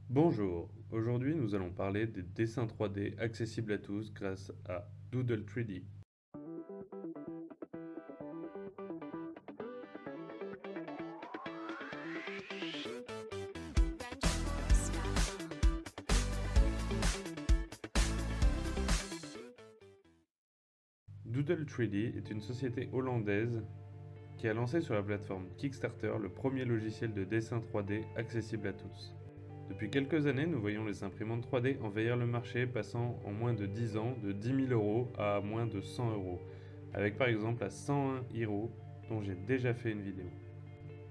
Bonjour, aujourd'hui nous allons parler des dessins 3D accessibles à tous grâce à Doodle 3D. Doodle 3D est une société hollandaise qui a lancé sur la plateforme Kickstarter le premier logiciel de dessin 3D accessible à tous. Depuis quelques années, nous voyons les imprimantes 3D envahir le marché, passant en moins de 10 ans de 10 000 euros à moins de 100 euros, avec par exemple la 101 Hero dont j'ai déjà fait une vidéo.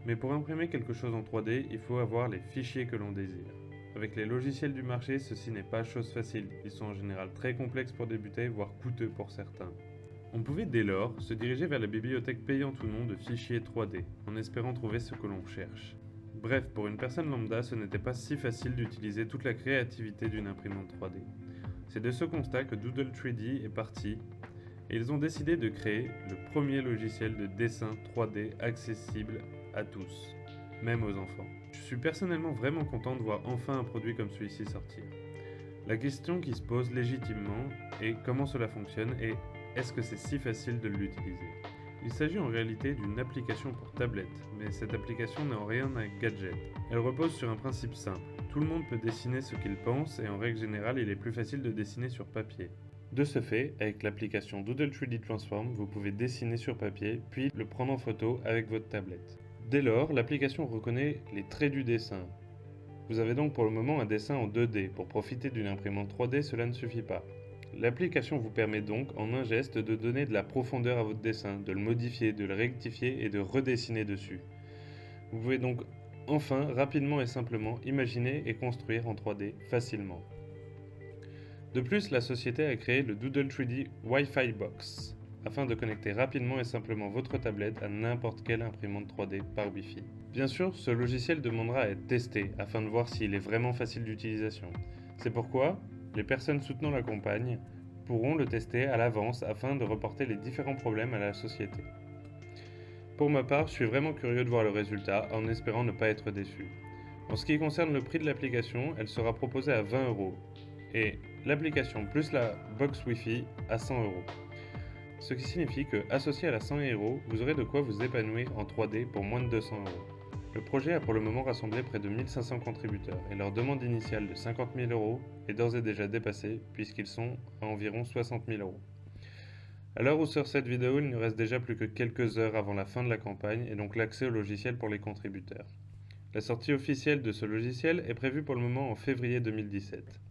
Mais pour imprimer quelque chose en 3D, il faut avoir les fichiers que l'on désire. Avec les logiciels du marché, ceci n'est pas chose facile. Ils sont en général très complexes pour débuter, voire coûteux pour certains. On pouvait dès lors se diriger vers la bibliothèque payante ou non de fichiers 3D, en espérant trouver ce que l'on cherche. Bref, pour une personne lambda, ce n'était pas si facile d'utiliser toute la créativité d'une imprimante 3D. C'est de ce constat que Doodle 3D est parti, et ils ont décidé de créer le premier logiciel de dessin 3D accessible à tous, même aux enfants. Je suis personnellement vraiment content de voir enfin un produit comme celui-ci sortir. La question qui se pose légitimement est comment cela fonctionne et est-ce que c'est si facile de l'utiliser? Il s'agit en réalité d'une application pour tablette, mais cette application n'est en rien un gadget. Elle repose sur un principe simple. Tout le monde peut dessiner ce qu'il pense et en règle générale, il est plus facile de dessiner sur papier. De ce fait, avec l'application Doodle 3D Transform, vous pouvez dessiner sur papier, puis le prendre en photo avec votre tablette. Dès lors, l'application reconnaît les traits du dessin. Vous avez donc pour le moment un dessin en 2D. Pour profiter d'une imprimante 3D, cela ne suffit pas. L'application vous permet donc, en un geste, de donner de la profondeur à votre dessin, de le modifier, de le rectifier et de redessiner dessus. Vous pouvez donc enfin, rapidement et simplement, imaginer et construire en 3D facilement. De plus, la société a créé le Doodle 3D Wi-Fi Box, afin de connecter rapidement et simplement votre tablette à n'importe quelle imprimante 3D par Wi-Fi. Bien sûr, ce logiciel demandera à être testé, afin de voir s'il est vraiment facile d'utilisation. C'est pourquoi, les personnes soutenant la campagne pourront le tester à l'avance afin de reporter les différents problèmes à la société. Pour ma part, je suis vraiment curieux de voir le résultat, en espérant ne pas être déçu. En ce qui concerne le prix de l'application, elle sera proposée à 20 euros, et l'application plus la box Wi-Fi à 100 euros. Ce qui signifie que, associé à la 100 euros, vous aurez de quoi vous épanouir en 3D pour moins de 200 euros. Le projet a pour le moment rassemblé près de 1500 contributeurs et leur demande initiale de 50 000 euros est d'ores et déjà dépassée puisqu'ils sont à environ 60 000 euros. À l'heure où sort cette vidéo, il ne reste déjà plus que quelques heures avant la fin de la campagne et donc l'accès au logiciel pour les contributeurs. La sortie officielle de ce logiciel est prévue pour le moment en février 2017.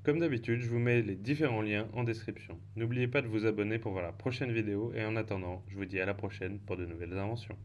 Comme d'habitude, je vous mets les différents liens en description. N'oubliez pas de vous abonner pour voir la prochaine vidéo et en attendant, je vous dis à la prochaine pour de nouvelles inventions.